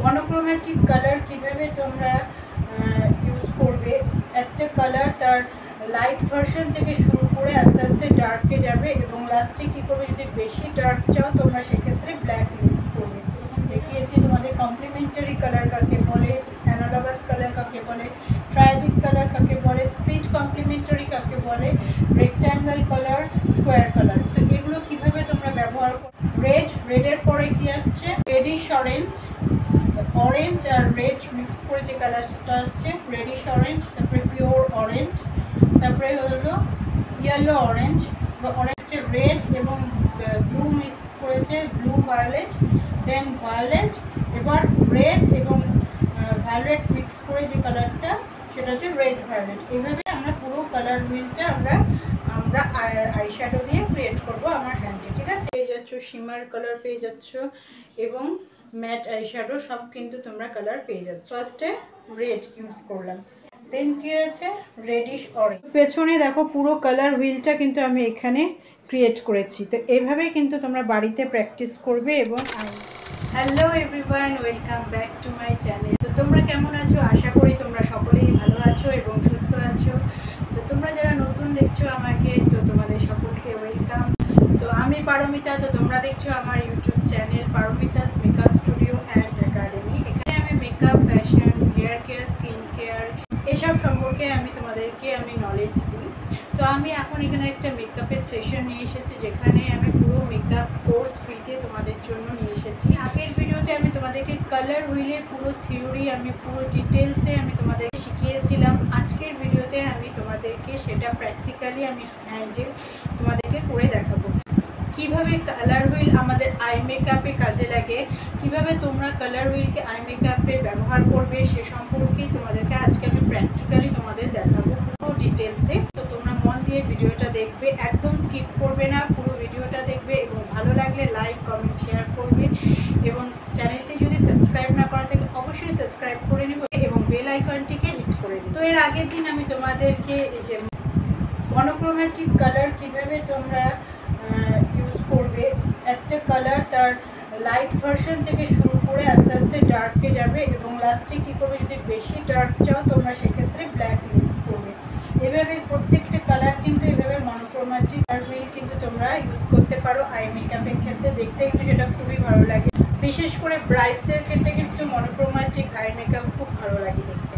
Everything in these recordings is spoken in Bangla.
মনোক্রোম্যাটিক কালার কিভাবে তোমরা ইউজ করবে। একটা কালার তার লাইট ভার্সন থেকে শুরু করে আস্তে আস্তে ডার্কে যাবে এবং লাস্টে কী করবে, যদি বেশি ডার্ক চাও তোমরা সেক্ষেত্রে ব্ল্যাক ইউজ করবে। দেখিয়েছি তোমাদের কমপ্লিমেন্টারি কালার কাকে বলে, অ্যানালগাস কালার কাকে বলে, ট্রায়াজিক কালার কাকে বলে, স্প্লিট কমপ্লিমেন্টারি কাকে বলে, রেক্ট্যাঙ্গেল কালার, স্কোয়ার কালার। তো এগুলো কীভাবে তোমরা ব্যবহার করো। রেডের পরে কি আসছে, রেডিশ অরেঞ্জ, অরেঞ্জ আর রেড মিক্স করে যে কালারটা আসছে রেডিশ অরেঞ্জ, তারপরে পিওর অরেঞ্জ, তারপরে হলো ইয়েলো অরেঞ্জ বা অরেঞ্জ রেড এবং ব্লু মিক্স করেছে ব্লু ভায়োলেট, দেন ভায়োলেট, এবার রেড এবং ভায়োলেট মিক্স করে যে কালারটা সেটা হচ্ছে রেড ভায়োলেট। এইভাবে আমরা পুরো কালার হুইলটা আমরা আইশ্যাডো দিয়ে ক্রিয়েট করব আমার হ্যান্ডে। ঠিক আছে, পেয়ে যাচ্ছ শিমার কালার পেয়ে যাচ্ছ এবং ম্যাট আইশ্যাডো সব কিন্তু তোমরা কালার পেয়ে যাচ্ছ। ফার্স্টে রেড ইউজ করলাম, দেন কি হয়েছে রেডিশ অরেঞ্জ। পেছনে দেখো পুরো কালার হুইলটা কিন্তু আমি এখানে ক্রিয়েট করেছি। তো এইভাবেই কিন্তু তোমরা বাড়িতে প্র্যাকটিস করবে। এবং hello everyone, welcome back to my channel. তো তোমরা কেমন আছো? আশা করি তোমরা সকলেই ভালো আছো এবং সুস্থ আছো। তো তোমরা যারা নতুন দেখছো আমাকে, তো তোমাদের সকলকে ওয়েলকাম। তো আমি পারমিতা, তো তোমরা দেখছো আমার YouTube channel Paromita's makeup studio and academy. এখানে আমি makeup, fashion, hair care, skin care এসব সম্পর্কে তোমাদেরকে নলেজ দিই। তো আমি এখন এখানে একটা মেকআপের সেশন নিয়ে এসেছি, যেখানে আমি পুরো মেকআপ কোর্স ফ্রিতে তোমাদের জন্য নিয়ে এসেছি। আগের ভিডিওতে আমি তোমাদেরকে কালার হুইলের পুরো থিওরি, পুরো ডিটেলসে তোমাদের শিখিয়েছিলাম। আজকের ভিডিওতে আমি তোমাদেরকে সেটা প্র্যাকটিক্যালি হ্যান্ডে তোমাদেরকে করে দেখাবো। কিভাবে কালার হুইল আমাদের আই মেকআপে কাজে লাগে, কিভাবে তোমরা কালার হুইলকে আই মেকআপে ব্যবহার করবে, সে সম্পর্কেই তোমাদেরকে আজকে আমি প্র্যাকটিক্যালি তোমাদের দেখাবো পুরো ডিটেলসে। তো তোমরা মন দিয়ে ভিডিওটা দেখবে, একদম স্কিপ করবে না, পুরো ভিডিওটা দেখবে এবং ভালো লাগলে লাইক, কমেন্ট, শেয়ার করবে এবং চ্যানেলটি যদি সাবস্ক্রাইব না করা থাকে অবশ্যই সাবস্ক্রাইব করে নেবে এবং বেল আইকনটিকে হিট করে দিই। তো এর আগের দিন আমি তোমাদেরকে এই যে মনোক্রোম্যাটিক কালার কিভাবে তোমরা ইউজ করবে। একটা কালার তার লাইট ভার্সন থেকে শুরু করে আস্তে আস্তে ডার্কে যাবে এবং লাস্টে কী করবে, যদি বেশি ডার্ক চাও তোমরা সেক্ষেত্রে ব্ল্যাক ইউজ করবে। এভাবে প্রত্যেকটা কালার কিন্তু এভাবে মনোক্রোম্যাটিক কালার হুইল কিন্তু তোমরা ইউজ করতে পারো আই মেকআপের ক্ষেত্রে। দেখতে কিন্তু সেটা খুবই ভালো লাগে, বিশেষ করে ব্রাইডসদের ক্ষেত্রে কিন্তু মনোক্রোম্যাটিক আই মেকআপ খুব ভালো লাগে দেখতে।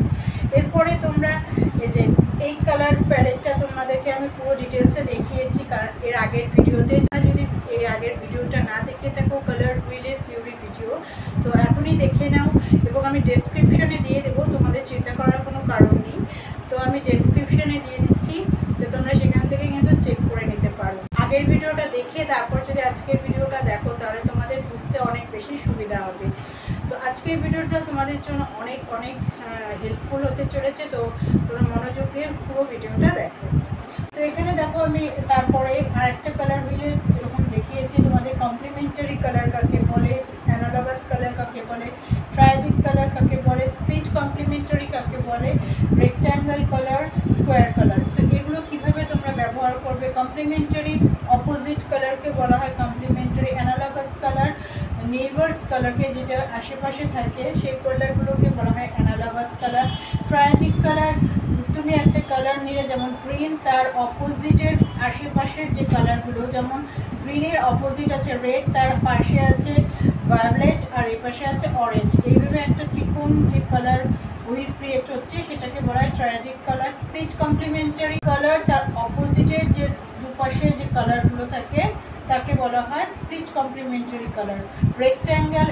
এরপরে তোমরা এই কালার প্যালেটটা তোমাদেরকে আমি পুরো ডিটেলসে দেখিয়েছি এর আগের ভিডিওতে। যদি এর আগের ভিডিওটা না দেখে থাকো কালার হুইলের থিওরি ভিডিও, তো এখনই দেখে নাও এবং আমি ডেসক্রিপশনে দিয়ে দেবো, তোমাদের চিন্তা করার কোনো কারণ নেই। তো আমি ডেসক্রিপশনে দিয়ে দিচ্ছি, তো তোমরা সেখান থেকে কিন্তু চেক করে নিতে পারো। আগের ভিডিওটা দেখে তারপর যদি আজকের ভিডিওটা দেখো তাহলে তোমাদের বুঝতে অনেক বেশি সুবিধা হবে। তো আজকের ভিডিওটা তোমাদের জন্য অনেক অনেক হেল্পফুল হতে চলেছে। তো তোমরা মনোযোগ দিয়ে পুরো ভিডিওটা দেখো। তো এখানে দেখো আমি তারপরে আরেকটা কালার হুইলে এরকম দেখিয়েছি তোমাদের কমপ্লিমেন্টারি কালার কাকে বলে, অ্যানালগাস কালার কাকে বলে, ট্রায়াজিক কালার কাকে বলে, স্প্লিট কমপ্লিমেন্টারি কাকে বলে, রেক্ট্যাঙ্গেল কালার, স্কোয়ার কালার। তো এগুলো কিভাবে তোমরা ব্যবহার করবে। কমপ্লিমেন্টারি অপোজিট কালারকে বলা হয় কমপ্লিমেন্টারি, অ্যানালগাস কালার নেইবার্স কালারকে যেটা আশেপাশে থাকে সেই কালারগুলোকে বলা হয় অ্যানালগাস কালার। ট্রায়াজিক কালার, তুমি একটা কালার নিলে যেমন গ্রিন, তার অপোজিটের আশেপাশের যে কালারগুলো, যেমন গ্রিনের অপোজিট আছে রেড, তার পাশে আছে ভায়োলেট আর এই পাশে আছে অরেঞ্জ। এইভাবে একটা ত্রিকোণ যে কালার হুইল ক্রিয়েট হচ্ছে সেটাকে বলা হয় ট্রায়াজিক কালার। স্প্লিট কমপ্লিমেন্টারি কালার, তার অপোজিটের যে দুপাশে যে কালারগুলো থাকে তাকে বলা হয় split complementary colour. Rectangle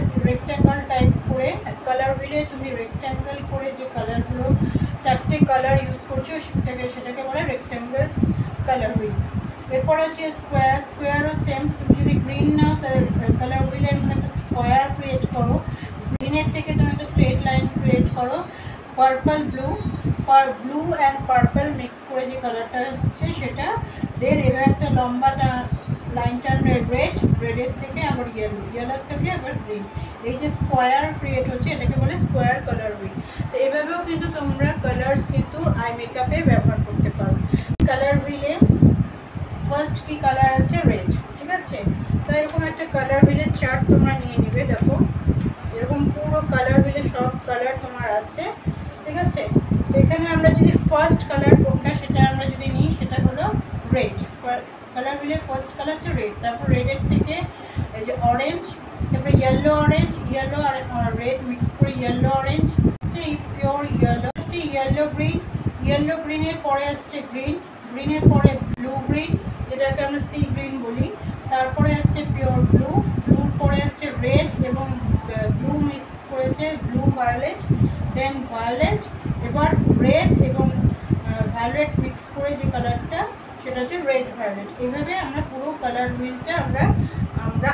type করে কালার হুইলে তুমি রেক্ট্যাঙ্গেল করে যে কালারগুলো চারটে কালার ইউজ করছো সেটাকে বলে রেক্ট্যাঙ্গেল কালার হুইল। এরপর হচ্ছে স্কোয়ারও সেম। তুমি যদি গ্রিন নাও তাহলে কালার হুইলের মধ্যে একটা স্কোয়ার ক্রিয়েট করো, গ্রিনের থেকে তুমি একটা স্ট্রেট লাইন ক্রিয়েট করো। Purple blue and purple mix করে যে কালারটা আসছে সেটা, দেন এবার একটা লম্বাটা লাইন টানবে রেডের থেকে আবার ইয়েলোর থেকে আবার গ্রিন। এই যে স্কোয়ার ক্রিয়েট হচ্ছে এটাকে বলে স্কোয়ার কালার হুইল। তো এভাবেও কিন্তু তোমরা কালার্স কিন্তু আই মেকআপে ব্যবহার করতে পারো। কালার হুইলে ফার্স্ট কি কালার আছে রেড, ঠিক আছে। তো এরকম একটা কালার হুইলের চার্ট তোমরা নিয়ে নিবে। দেখো এরকম পুরো কালার হুইলের আছে, ঠিক আছে। তো এখানে আমরা যদি ফার্স্ট কালার কোনটা সেটা আমরা যদি নিই সেটা হলো রেড। কালার মিলে ফার্স্ট কালার হচ্ছে রেড, তারপর রেডের থেকে এই যে অরেঞ্জ, তারপরে ইয়েলো অরেঞ্জ, ইয়েলো আর রেড মিক্স করে yellow orange, pure yellow, yellow green, yellow গ্রিনের পরে আসছে গ্রিন, গ্রিনের পরে ব্লু গ্রিন যেটাকে আমরা সি গ্রিন বলি, তারপরে আসছে পিওর ব্লু, ব্লুর পরে আসছে রেড এবং ব্লু মিক্স করেছে ব্লু ভায়োলেট, দেন ভায়োলেট, এবার রেড এবং ভায়োলেট মিক্স করে যে কালারটা সেটা হচ্ছে রেড ভায়োলেট। এইভাবে আমরা পুরো কালার হুইলটা আমরা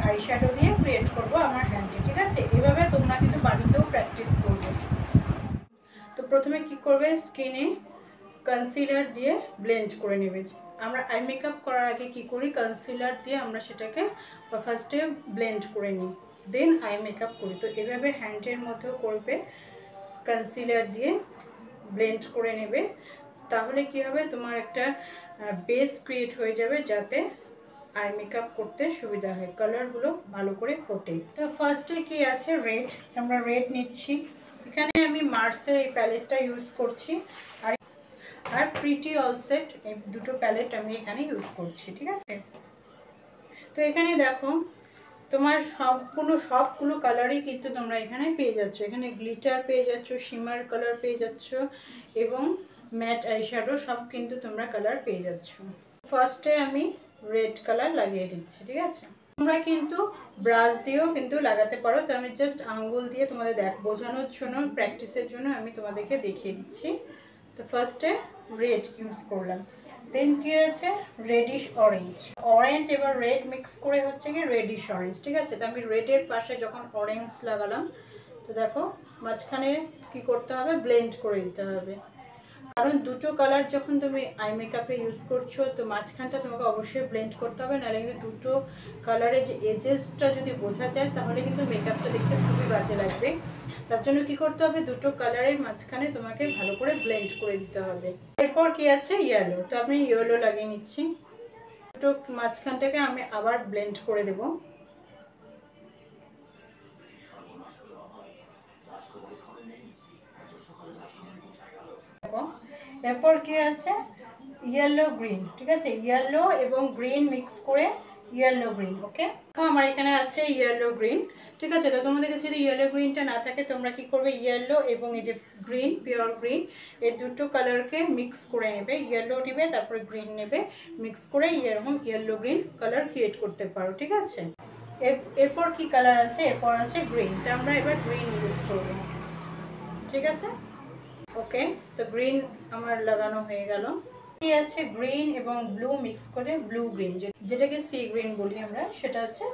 আইশ্যাডো দিয়ে ক্রিয়েট করব আমার হ্যান্ডে, ঠিক আছে। এইভাবে তোমরা কিন্তু বাড়িতেও প্র্যাকটিস করবে। তো প্রথমে কি করবে, স্কিনে কনসিলার দিয়ে ব্লেন্ড করে নেবে। আমরা আই মেকআপ করার আগে কি করি, কনসিলার দিয়ে আমরা সেটাকে ফার্স্টে ব্লেন্ড করে নিই, দেন আই মেকআপ করি। তো এভাবে হ্যান্ডের মধ্যেও করবে, কনসিলার দিয়ে ব্লেন্ড করে নেবে, তাহলে কি হবে তোমার একটা বেস ক্রিয়েট হয়ে যাবে যাতে আই মেকআপ করতে সুবিধা হয়, কালারগুলো ভালো করে ফোটে। তো ফার্স্টে কি আছে, রেড, আমরা রেড নিচ্ছি। এখানে আমি মার্সের এই প্যালেটটা ইউজ করছি, আর প্রিটি অল সেট, এই দুটো প্যালেট আমি এখানে ইউজ করছি, ঠিক আছে। তো এখানে দেখো তোমার সবগুলো কালারই কিন্তু তোমরা এখানে পেয়ে যাচ্ছ। এখানে গ্লিটার পেয়ে যাচ্ছ, শিমার কালার পেয়ে যাচ্ছ এবং ম্যাট আইশ্যাডো সব কিন্তু তোমরা কালার পেয়ে যাচ্ছ। ফার্স্টে আমি রেড কালার লাগিয়ে দিচ্ছি, ঠিক আছে। তোমরা কিন্তু ব্রাশ দিয়েও কিন্তু লাগাতে পারো, তো আমি জাস্ট আঙ্গুল দিয়ে তোমাদের বোঝানোর জন্য, প্র্যাকটিসের জন্য আমি তোমাদেরকে দেখিয়ে দিচ্ছি। তো ফার্স্টে রেড ইউজ করলাম, দেন কি আছে রেডিশ অরেঞ্জ, অরেঞ্জ এবার রেড মিক্স করে হচ্ছে কি রেডিশ অরেঞ্জ, ঠিক আছে। তো আমি রেডের পাশে যখন অরেঞ্জ লাগালাম, তো দেখো মাঝখানে কি করতে হবে, ব্লেন্ড করে দিতে হবে, কারণ দুটো কালার যখন তুমি আই মেকআপে ইউজ করছো তো মাঝখানটা তোমাকে অবশ্যই ব্লেন্ড করতে হবে, নাহলে কিন্তু দুটো কালারের যে এজেসটা যদি বোঝা যায় তাহলে কিন্তু মেকআপটা দেখতে খুবই বাজে লাগবে। তার জন্য কি করতে হবে, দুটো কালারের মাঝখানে তোমাকে ভালো করে ব্লেন্ড করে দিতে হবে। এরপর কি আছে ইয়েলো, তো আমি ইয়েলো লাগিয়ে নিচ্ছি, দুটো মাঝখানটাকে আমি আবার ব্লেন্ড করে দেব। এরপর কি আছে ইয়েলো গ্রিন, ঠিক আছে, ইয়েলো এবং গ্রিন মিক্স করে ইয়েলো গ্রিন, ওকে। আমার এখানে আছে ইয়েলো গ্রিন, ঠিক আছে। তো তোমাদের কাছে যদি ইয়েলো গ্রিনটা না থাকে তোমরা কি করবে, ইয়েলো এবং এই যে গ্রিন, পিওর গ্রিন, এই দুটো কালারকে মিক্স করে নেবে, ইয়েলো নেবে তারপরে গ্রিন নেবে, মিক্স করে এরকম ইয়েলো গ্রিন কালার ক্রিয়েট করতে পারো, ঠিক আছে। এরপর কি কালার আছে, এরপর আছে গ্রিন, তো আমরা এবার গ্রিন ইউজ করবো, ঠিক আছে, ওকে। তো গ্রিন আমার লাগানো হয়ে গেল। কি আছে গ্রিন এবং ব্লু মিক্স করে ব্লু গ্রিন, যেটাকে সি গ্রিন বলি আমরা, সেটা হচ্ছে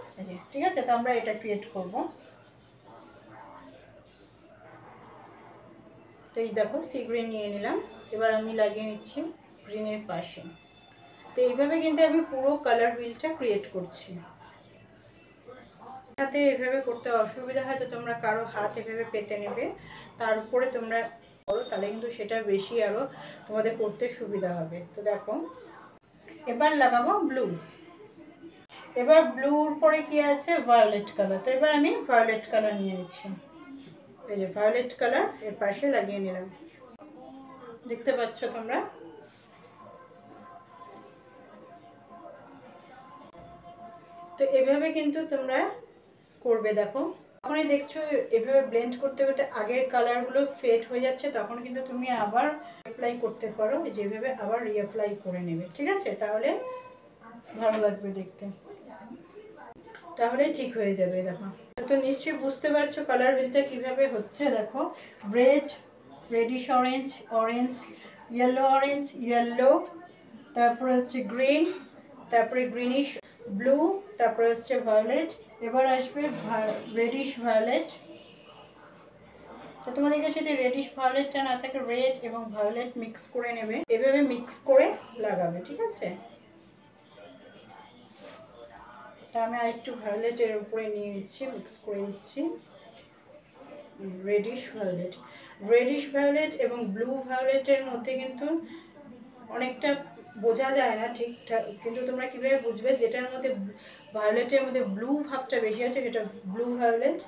ঠিক আছে। তো আমরা এটা ক্রিয়েট করব। তো এই দেখো সি গ্রিন নিয়ে নিলাম, এবার আমি লাগিয়ে নিচ্ছি গ্রিনের পাশে। তো এইভাবে কিন্তু আমি পুরো কালার হুইলটা ক্রিয়েট করছি। হাতে এভাবে করতে অসুবিধা হয় তো তোমরা কারো হাত এভাবে পেতে নেবে, তার উপরে তোমরা করো, তাহলে কিন্তু সেটা বেশি আরো তোমাদের করতে সুবিধা হবে। তো দেখো এবার লাগাবো ব্লু, এবার ব্লুর পরে কি আছে ভায়োলেট কালার, তো এবার আমি ভায়োলেট কালার নিয়ে নিচ্ছি, এই যে ভায়োলেট কালার এর পাশে লাগিয়ে নিলাম, দেখতে পাচ্ছ তোমরা। তো এভাবে কিন্তু তোমরা করবে, দেখো যখনই দেখছো এভাবে ব্লেন্ড করতে করতে আগের কালারগুলো ফেড হয়ে যাচ্ছে তখন কিন্তু তুমি আবার অ্যাপ্লাই করতে পারো, যেভাবে আবার রিঅ্যাপ্লাই করে নেবে, ঠিক আছে, তাহলে ভালো লাগবে দেখতে, তাহলে ঠিক হয়ে যাবে। দেখো তো নিশ্চয়ই বুঝতে পারছো কালার হুইলটা কিভাবে হচ্ছে। দেখো red, reddish orange, orange, yellow orange, yellow, তারপরে হচ্ছে গ্রিন, তারপরে গ্রিনিশ ব্লু, তারপরে হচ্ছে ভায়োলেট, এবার আসবে রেডিশ ভায়োলেট। তো তোমাদের কাছে যদি রেডিশ ভায়োলেটটা না থাকে রেড এবং ভায়োলেট মিক্স করে নেবে, এভাবে মিক্স করে লাগাবে, ঠিক আছে। তা আমি আরেকটু ভায়োলেটের উপরে নিয়ে নিচ্ছি, মিক্স করে নিচ্ছি রেডিশ ভায়োলেট। রেডিশ ভায়োলেট এবং ব্লু ভায়োলেটের মধ্যে কিন্তু অনেকটা বোঝা যায় না ঠিকঠাক, কিন্তু তোমরা কিভাবে বুঝবে যেটার মধ্যে ভায়োলেটের মধ্যে ব্লু ভাবটা বেশি আছে সেটা ব্লু ভায়োলেট,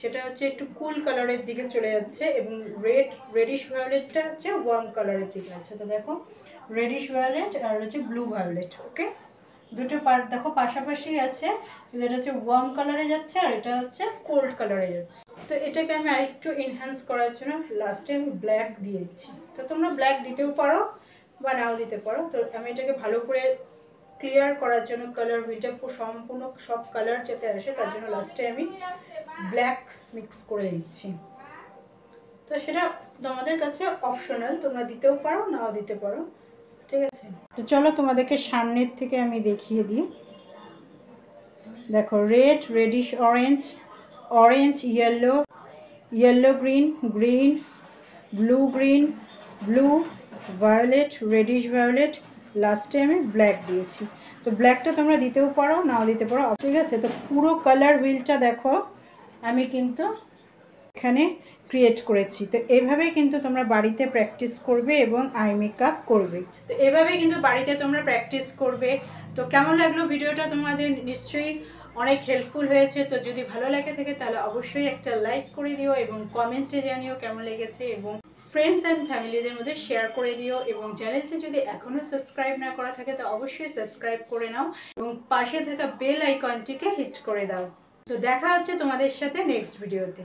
সেটা হচ্ছে একটু কুল কালারের দিকে চলে যাচ্ছে এবং রেডিশ ভায়োলেটটা হচ্ছে ওয়ার্ম কালারের দিকে আছে। তো দেখো রেডিশ ভায়োলেট আর হচ্ছে ব্লু ভায়োলেট, ওকে, দুটো পার্ট দেখো পাশাপাশি আছে। এটা হচ্ছে ওয়ার্ম কালারে যাচ্ছে আর এটা হচ্ছে কোল্ড কালারে যাচ্ছে। তো এটাকে আমি আরেকটু এনহ্যান্স করার জন্য লাস্টে আমি ব্ল্যাক দিয়েছি। তো তোমরা ব্ল্যাক দিতেও পারো বা নাও দিতে পারো। তো আমি এটাকে ভালো করে ক্লিয়ার করার জন্য কালার হুইলটা সম্পূর্ণ সব কালার যাতে আসে তার জন্য লাস্টে আমি ব্ল্যাক মিক্স করে দিচ্ছি। তো সেটা তোমাদের কাছে অপশনাল, তোমরা দিতেও পারো নাও দিতে পারো, ঠিক আছে। তো চলো তোমাদেরকে সামনের থেকে আমি দেখিয়ে দিই। দেখো red, reddish orange, orange yellow, yellow green, green, blue green, blue, violet, reddish violet, লাস্টে আমি ব্ল্যাক দিয়েছি। তো ব্ল্যাকটা তোমরা দিতেও পারো নাও দিতে পারো, ঠিক আছে। তো পুরো কালার হুইলটা দেখো আমি কিন্তু এখানে ক্রিয়েট করেছি। তো এইভাবেই কিন্তু তোমরা বাড়িতে প্র্যাকটিস করবে এবং আই মেকআপ করবে। তো এভাবেই কিন্তু বাড়িতে তোমরা প্র্যাকটিস করবে। তো কেমন লাগলো ভিডিওটা তোমাদের? নিশ্চয়ই অনেক হেল্পফুল হয়েছে। তো যদি ভালো লাগে থাকে তাহলে অবশ্যই একটা লাইক করে দিও এবং কমেন্টে জানিও কেমন লেগেছে, এবং ফ্রেন্ডস অ্যান্ড ফ্যামিলিদের মধ্যে শেয়ার করে দিও, এবং চ্যানেলটি যদি এখনও সাবস্ক্রাইব না করা থাকে তো অবশ্যই সাবস্ক্রাইব করে নাও এবং পাশে থাকা বেল আইকনটিকে হিট করে দাও। তো দেখা হচ্ছে তোমাদের সাথে নেক্সট ভিডিওতে।